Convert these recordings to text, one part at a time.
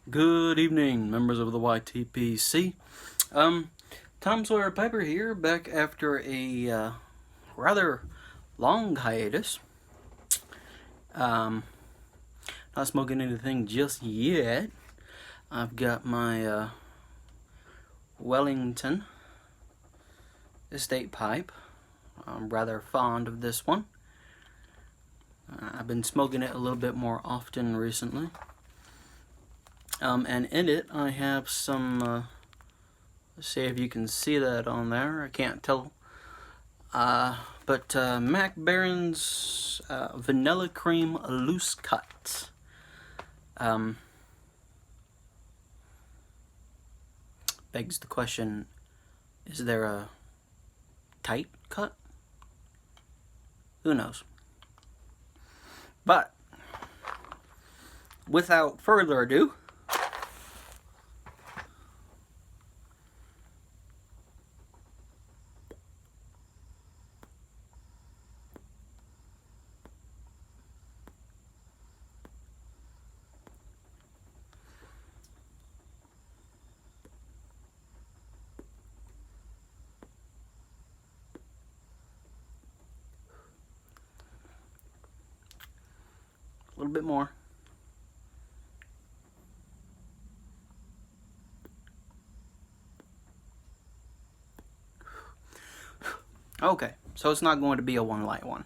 Good evening, members of the YTPC. Tom Sawyer Piper here, back after a rather long hiatus. Not smoking anything just yet. I've got my Wellington estate pipe. I'm rather fond of this one. I've been smoking it a little bit more often recently. And in it I have some, let's see if you can see that on there. I can't tell. But Mac Baron's Vanilla Cream Loose Cut. Begs the question, is there a tight cut? Who knows? But without further ado, a little bit more. Okay, so it's not going to be a one light one.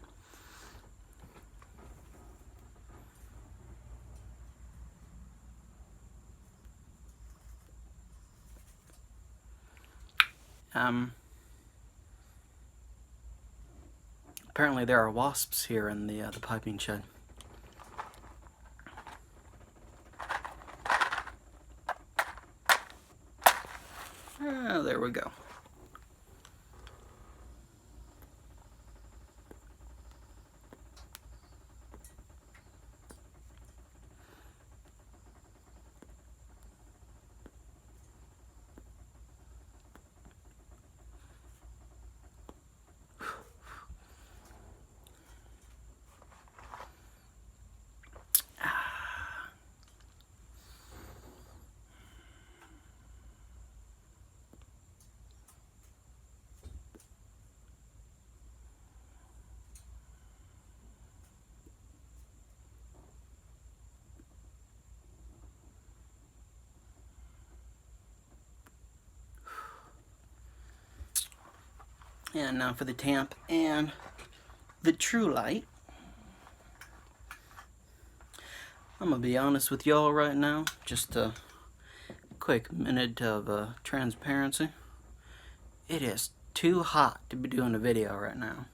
Apparently there are wasps here in the piping shed. There we go. And now for the tamp and the true light. I'm gonna be honest with y'all right now. Just a quick minute of transparency. It is too hot to be doing a video right now.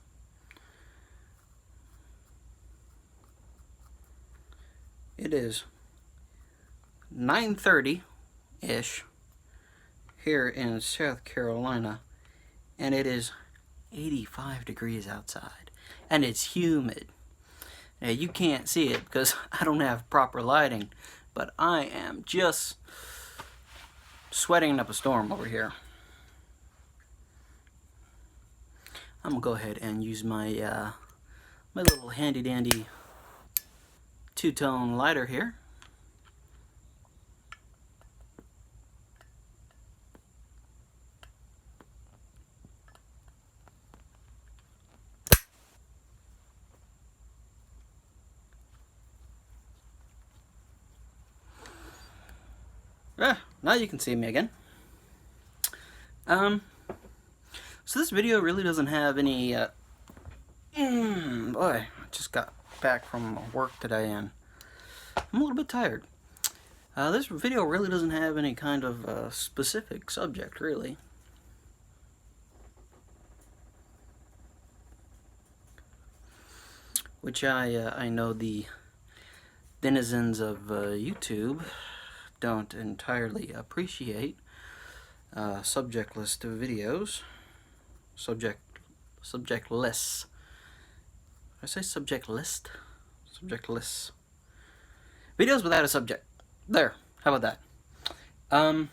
It is 9:30-ish here in South Carolina, and it is 85 degrees outside, and it's humid. Now you can't see it because I don't have proper lighting, but I am just sweating up a storm over here. I'm gonna go ahead and use my my little handy dandy two-tone lighter here. Now you can see me again. So this video really doesn't have any, boy, I just got back from work today and I'm a little bit tired. This video really doesn't have any kind of specific subject, really. Which I know the denizens of YouTube don't entirely appreciate. Subjectless videos. Subjectless. Did I say subject list? Subjectless. Videos without a subject. There. How about that?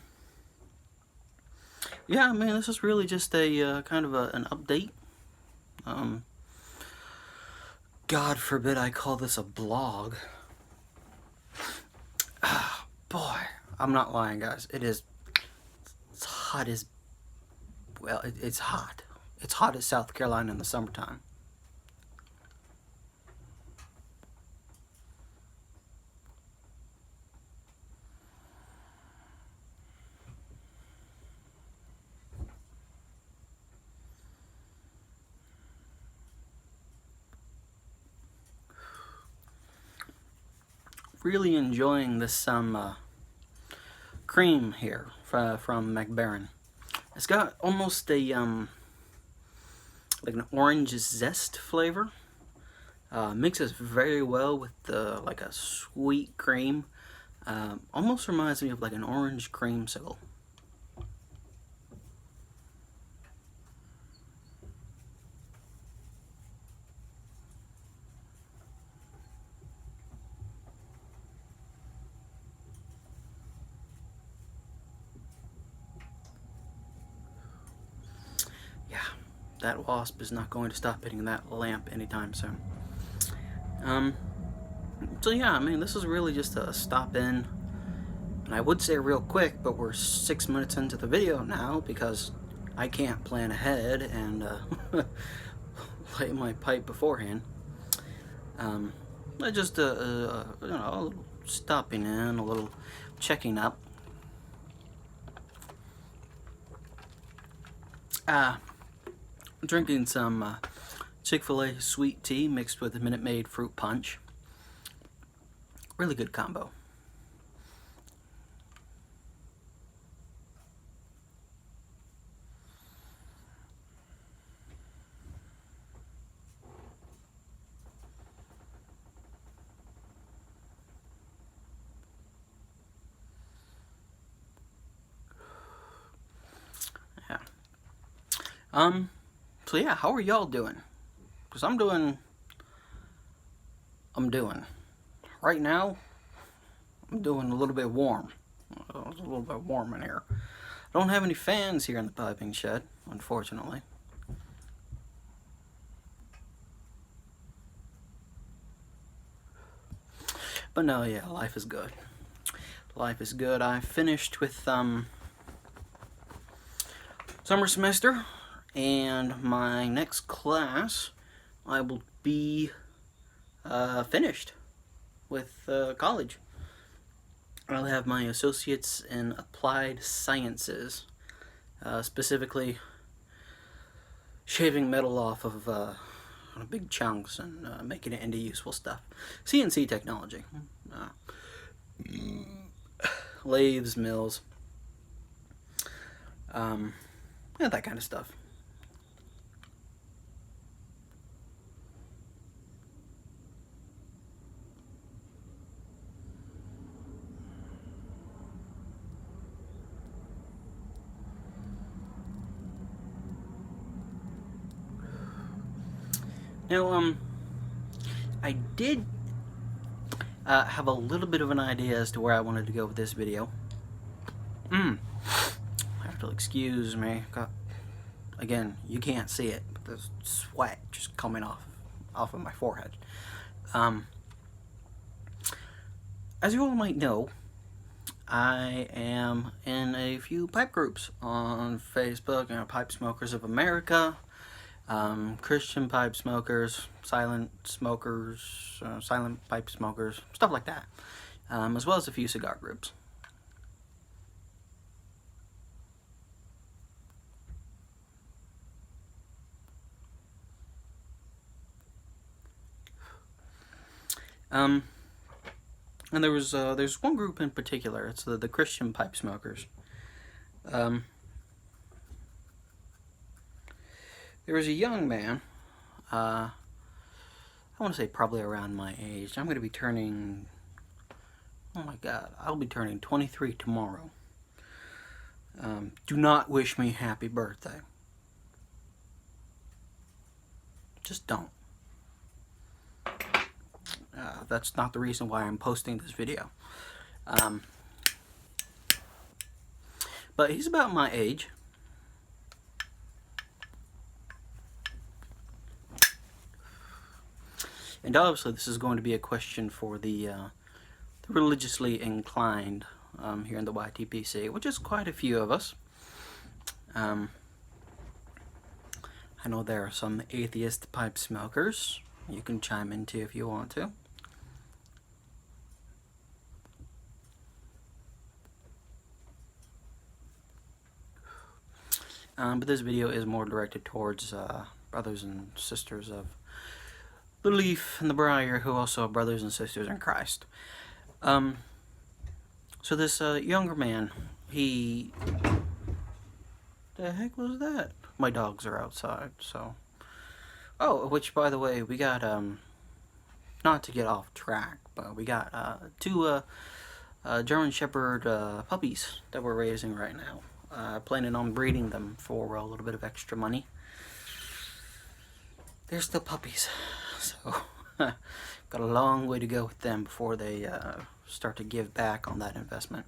Yeah, man, this is really just a kind of an update. God forbid I call this a blog. Boy, I'm not lying, guys. It's hot as, well, it's hot. It's hot as South Carolina in the summertime. Really enjoying this cream here from McBaron. It's got almost a like an orange zest flavor. Mixes very well with like a sweet cream. Almost reminds me of like an orange creamsicle. Yeah, that wasp is not going to stop hitting that lamp anytime soon. So yeah, I mean, this is really just a stop in. And I would say real quick, but we're 6 minutes into the video now because I can't plan ahead and lay my pipe beforehand. Just you know, a little stopping in, a little checking up. Drinking some Chick-fil-A sweet tea mixed with Minute Maid fruit punch. Really good combo. Yeah. So yeah, how are y'all doing? Because I'm doing. Right now, I'm doing a little bit warm. It's a little bit warm in here. I don't have any fans here in the piping shed, unfortunately. But no, yeah, life is good. Life is good. I finished with summer semester, and my next class, I will be finished with college. I'll have my associates in applied sciences, specifically shaving metal off of big chunks and making it into useful stuff. CNC technology, lathes, mills, yeah, that kind of stuff. Now, I did have a little bit of an idea as to where I wanted to go with this video. I have to excuse me. Again, you can't see it, but there's sweat just coming off of my forehead. As you all might know, I am in a few pipe groups on Facebook, Pipe Smokers of America, Christian pipe smokers, silent smokers, silent pipe smokers, stuff like that, as well as a few cigar groups. And there's one group in particular. It's the Christian pipe smokers. There was a young man. I want to say probably around my age. I'm going to be turning. Oh my God! I'll be turning 23 tomorrow. Do not wish me happy birthday. Just don't. That's not the reason why I'm posting this video. But he's about my age. And obviously this is going to be a question for the religiously inclined here in the YTPC, which is quite a few of us. I know there are some atheist pipe smokers. You can chime in too if you want to. But this video is more directed towards brothers and sisters of belief in the Briar who also are brothers and sisters in Christ. So this younger man, the heck was that? My dogs are outside, so. Oh, which by the way, we got, not to get off track, but we got two German Shepherd puppies that we're raising right now. Planning on breeding them for a little bit of extra money. They're still puppies, so got a long way to go with them before they start to give back on that investment.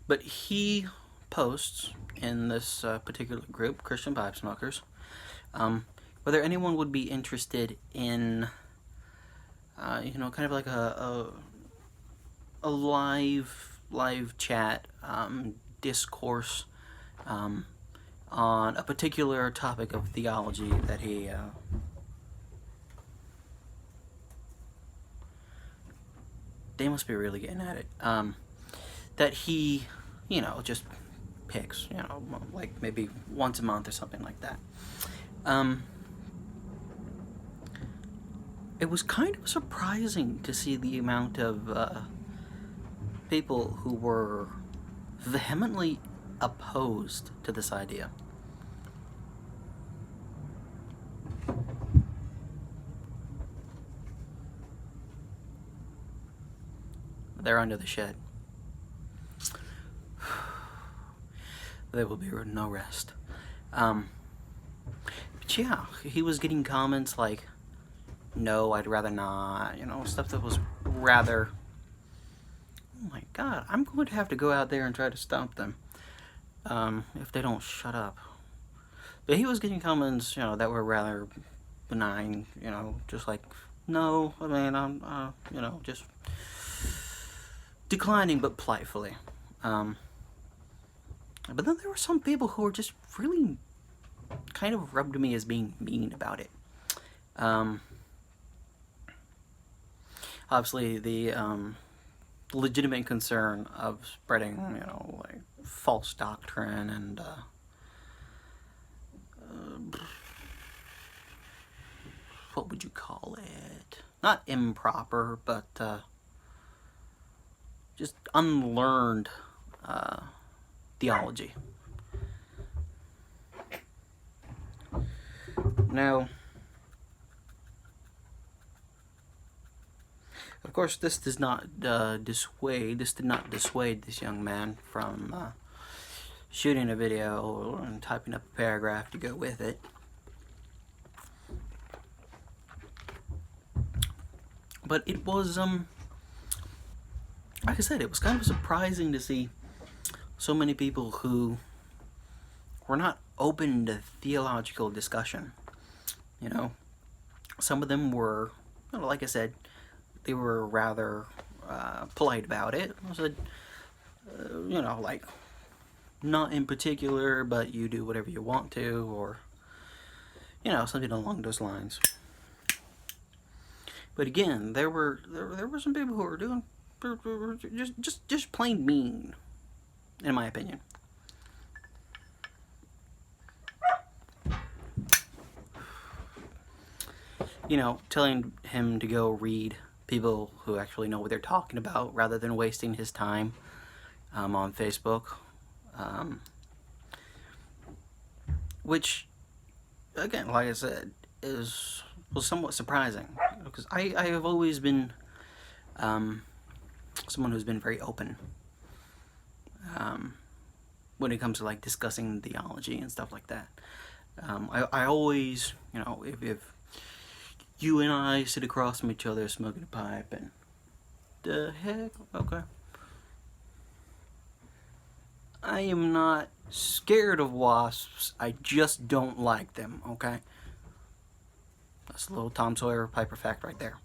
But he posts in this particular group, Christian Pipe Smokers, whether anyone would be interested in, you know, kind of like a live chat, discourse, on a particular topic of theology that he, they must be really getting at it, that he, you know, just picks, you know, like maybe once a month or something like that. It was kind of surprising to see the amount of people who were vehemently opposed to this idea. They're under the shed. There will be no rest. But yeah, he was getting comments like, no, I'd rather not, you know, stuff that was rather, oh my god, I'm going to have to go out there and try to stop them, if they don't shut up. But he was getting comments, you know, that were rather benign, you know, just like, no, I mean, I'm, you know, just declining, but politely. But then there were some people who were just really kind of rubbed me as being mean about it. Obviously, the legitimate concern of spreading, you know, like false doctrine and what would you call it? Not improper, but just unlearned theology. Now, of course, this does not dissuade this young man from shooting a video and typing up a paragraph to go with it. But it was, like I said, it was kind of surprising to see so many people who were not open to theological discussion. You know, some of them were, like I said, they were rather polite about it. I said, you know, like, not in particular, but you do whatever you want to, or, you know, something along those lines. But again, there were some people who were doing just plain mean, in my opinion. You know, telling him to go read people who actually know what they're talking about rather than wasting his time on Facebook. Which, again, like I said, was somewhat surprising, because I have always been someone who's been very open when it comes to like discussing theology and stuff like that. I always, you know, if you and I sit across from each other smoking a pipe and the heck, okay. I am not scared of wasps. I just don't like them, okay? That's a little Tom Sawyer Piper fact right there.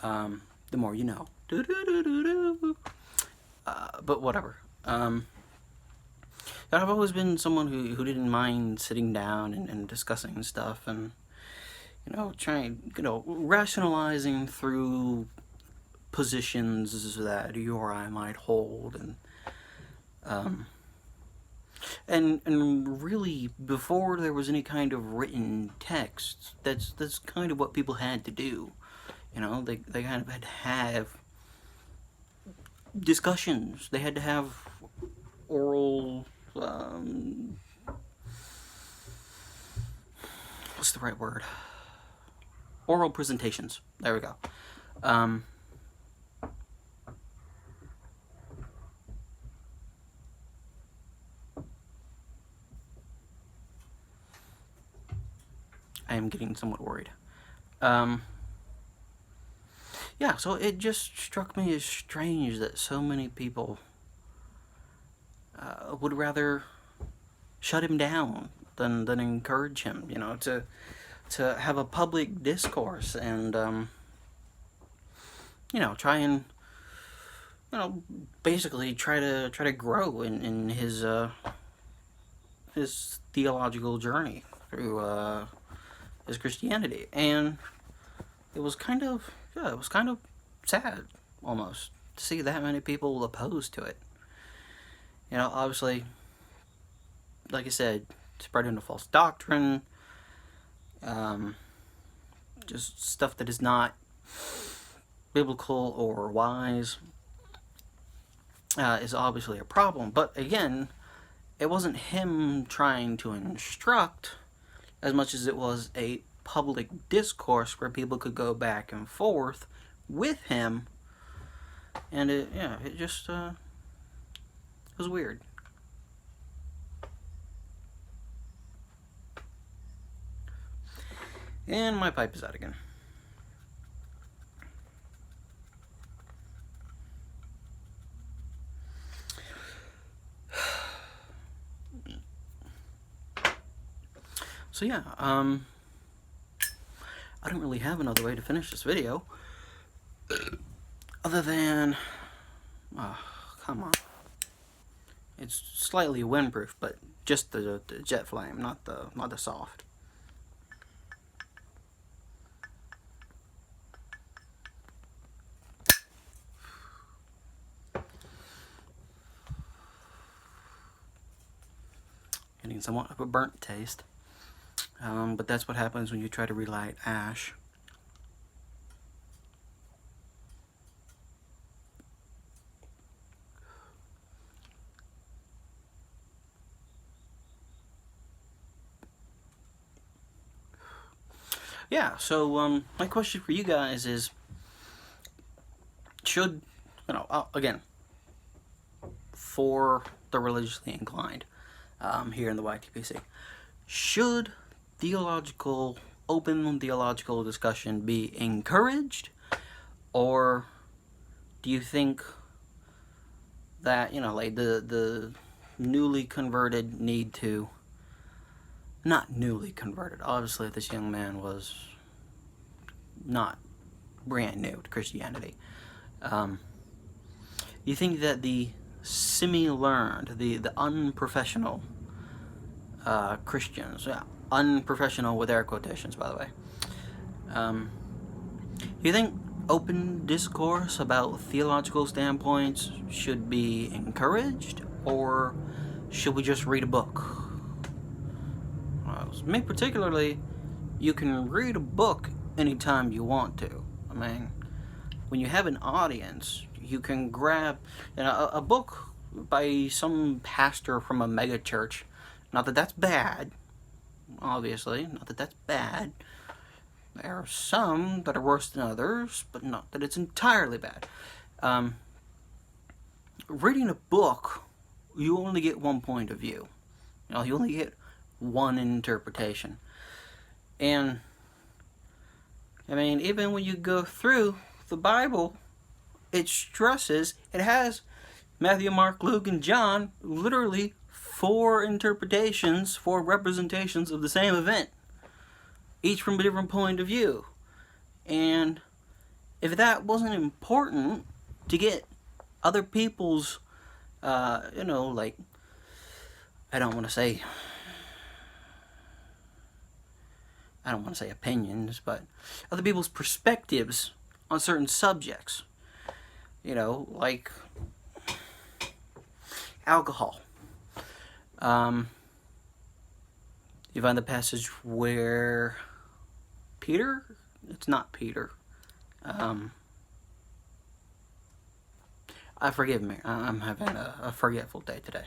The more you know. But whatever. I've always been someone who didn't mind sitting down and discussing stuff and, trying, rationalizing through positions that you or I might hold, and really, before there was any kind of written text, that's kind of what people had to do. They kind of had to have discussions. They had to have oral, what's the right word? Oral presentations. There we go. I am getting somewhat worried. Yeah, so it just struck me as strange that so many people would rather shut him down than encourage him, to have a public discourse and, try and, basically try to grow in his theological journey through his Christianity. And it was kind of sad, almost, to see that many people opposed to it. Obviously, like I said, spreading a false doctrine, just stuff that is not biblical or wise, is obviously a problem. But again, it wasn't him trying to instruct as much as it was a public discourse where people could go back and forth with him, and it just was weird. And my pipe is out again. So yeah, I don't really have another way to finish this video other than, come on, it's slightly windproof, but just the jet flame, not the soft. Getting somewhat of a burnt taste. But that's what happens when you try to relight ash. Yeah, so my question for you guys is, should, again, for the religiously inclined here in the YTPC, should open theological discussion be encouraged, or do you think that, like the newly converted need to, not newly converted, obviously this young man was not brand new to Christianity, you think that the semi-learned, the unprofessional Christians, unprofessional with air quotations, by the way, you think open discourse about theological standpoints should be encouraged, or should we just read a book? Me particularly, you can read a book anytime you want to. I mean, when you have an audience, you can grab a book by some pastor from a mega church. Not that that's bad, obviously, not that that's bad. There are some that are worse than others, but not that it's entirely bad. Reading a book, you only get one point of view. You only get one interpretation. And, I mean, even when you go through the Bible, it stresses, it has Matthew, Mark, Luke, and John, literally 4 interpretations, 4 representations of the same event, each from a different point of view. And if that wasn't important to get other people's, like, I don't want to say opinions, but other people's perspectives on certain subjects, like alcohol. You find the passage where it's not Peter. Forgive me, I'm having a forgetful day today.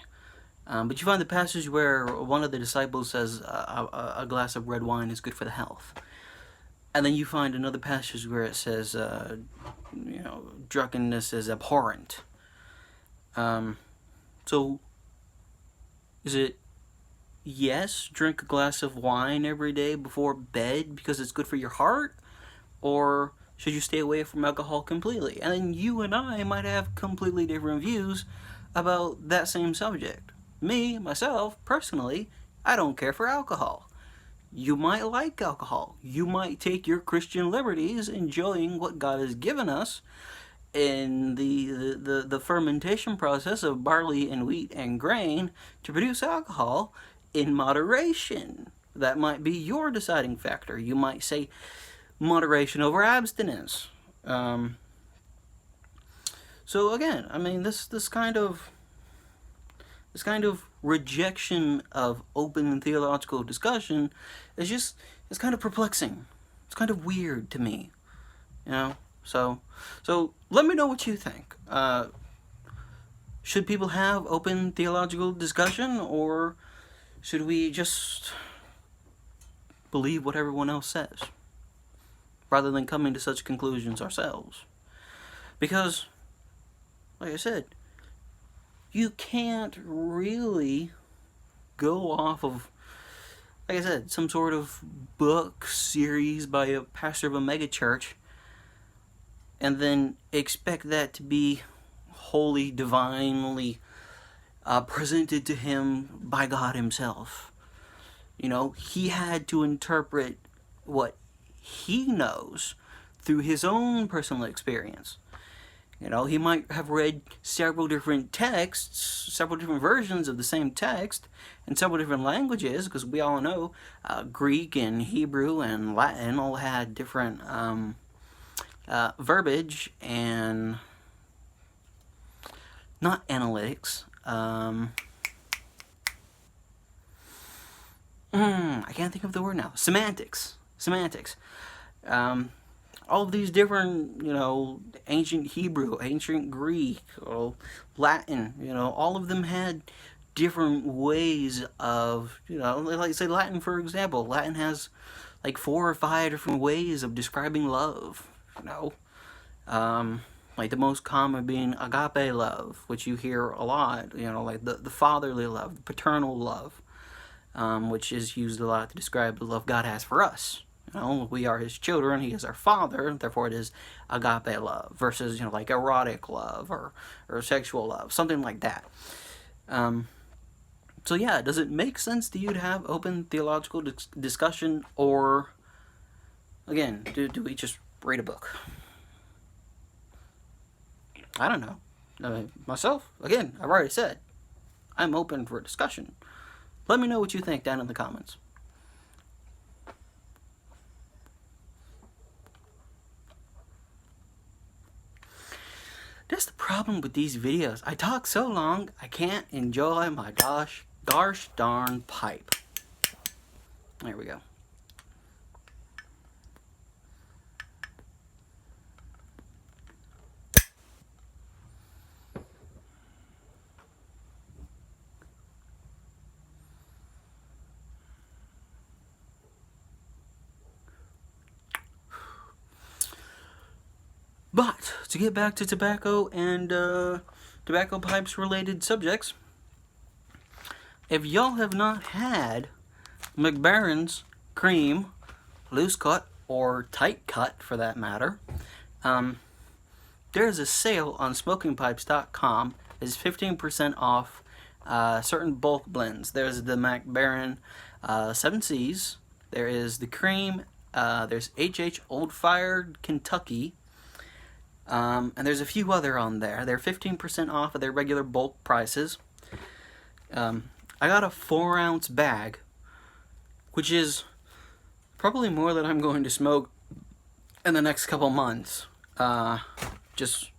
But you find the passage where one of the disciples says a glass of red wine is good for the health. And then you find another passage where it says, drunkenness is abhorrent. So, is it, yes, drink a glass of wine every day before bed because it's good for your heart? Or should you stay away from alcohol completely? And then you and I might have completely different views about that same subject. Myself, personally, I don't care for alcohol. You might like alcohol. You might take your Christian liberties enjoying what God has given us in the fermentation process of barley and wheat and grain to produce alcohol in moderation. That might be your deciding factor. You might say moderation over abstinence. So again, I mean, this kind of rejection of open theological discussion is kind of perplexing. It's kind of weird to me, So let me know what you think. Should people have open theological discussion, or should we just believe what everyone else says, rather than coming to such conclusions ourselves? Because, like I said, you can't really go off of, like I said, some sort of book series by a pastor of a megachurch and then expect that to be wholly, divinely presented to him by God himself. He had to interpret what he knows through his own personal experience. He might have read several different texts, several different versions of the same text, in several different languages, because we all know Greek and Hebrew and Latin all had different verbiage and not analytics. I can't think of the word now. Semantics. All of these different, ancient Hebrew, ancient Greek, Latin, all of them had different ways of, like say Latin, for example. Latin has like 4 or 5 different ways of describing love, like the most common being agape love, which you hear a lot, like the fatherly love, the paternal love, which is used a lot to describe the love God has for us. We are his children, he is our father, therefore it is agape love, versus, like erotic love or sexual love, something like that. So yeah, does it make sense to you to have open theological discussion, or, again, do we just read a book? I don't know. Myself, again, I've already said, I'm open for discussion. Let me know what you think down in the comments. That's the problem with these videos. I talk so long, I can't enjoy my gosh darn pipe. There we go. But to get back to tobacco and tobacco pipes related subjects, if y'all have not had McBaron's cream, loose cut or tight cut for that matter, there's a sale on smokingpipes.com is 15% off certain bulk blends. There's the MacBaron 7Cs. There is the cream. There's HH Old Fire Kentucky. And there's a few other on there. They're 15% off of their regular bulk prices. I got a 4-ounce bag, which is probably more than I'm going to smoke in the next couple months. Just,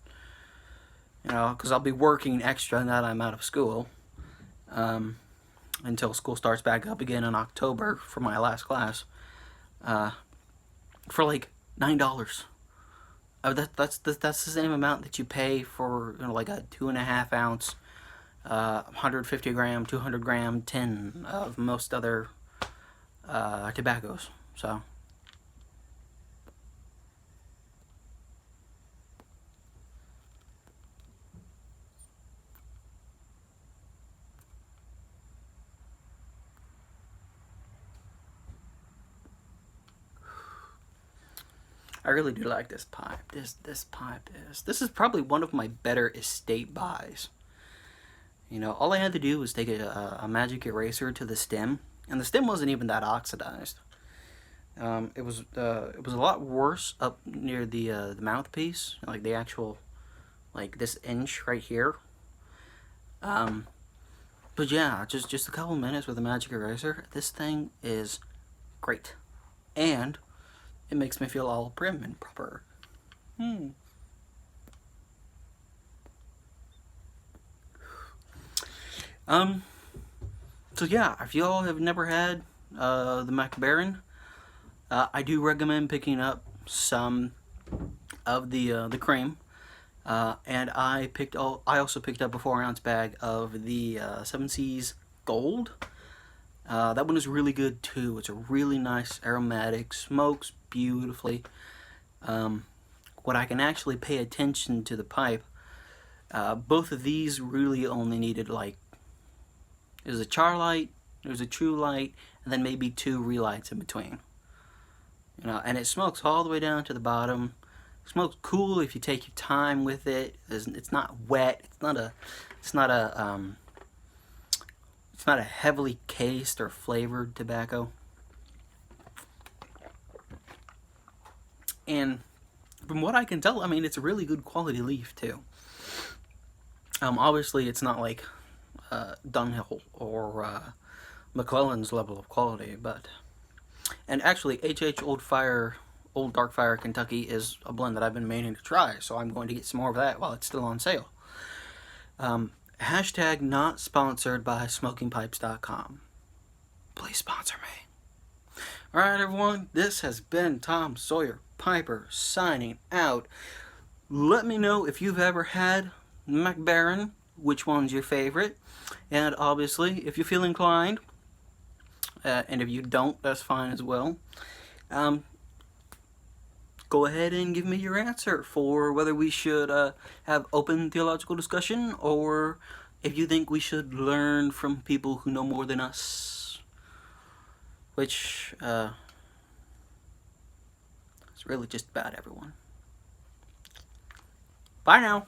because I'll be working extra now that I'm out of school. Until school starts back up again in October for my last class. For like $9. That's the same amount that you pay for like a 2.5 ounce, 150 gram, 200 gram tin of most other tobaccos. So. I really do like this pipe. This is probably one of my better estate buys. All I had to do was take a magic eraser to the stem, and the stem wasn't even that oxidized. It was a lot worse up near the mouthpiece, like the actual, like this inch right here. But yeah, just a couple minutes with a magic eraser. This thing is great, and it makes me feel all prim and proper. So yeah, if y'all have never had the MacBaron, I do recommend picking up some of the cream. And I also picked up a 4-ounce bag of the 7Cs Gold. That one is really good too. It's a really nice aromatic, smokes beautifully. What I can actually pay attention to the pipe, both of these really only needed like, there's a char light, there's a true light, and then maybe 2 relights in between. And it smokes all the way down to the bottom. It smokes cool if you take your time with it. It's not wet. It's not a heavily cased or flavored tobacco. And from what I can tell, it's a really good quality leaf too. Obviously it's not like Dunhill or McClellan's level of quality, and actually HH Old Dark Fire Kentucky is a blend that I've been meaning to try, so I'm going to get some more of that while it's still on sale. Hashtag not sponsored by smokingpipes.com. Please sponsor me. Alright everyone, this has been Tom Sawyer Piper signing out. Let me know if you've ever had MacBaron, which one's your favorite, and obviously if you feel inclined, and if you don't, that's fine as well. Go ahead and give me your answer for whether we should have open theological discussion, or if you think we should learn from people who know more than us, which is really just about everyone. Bye now.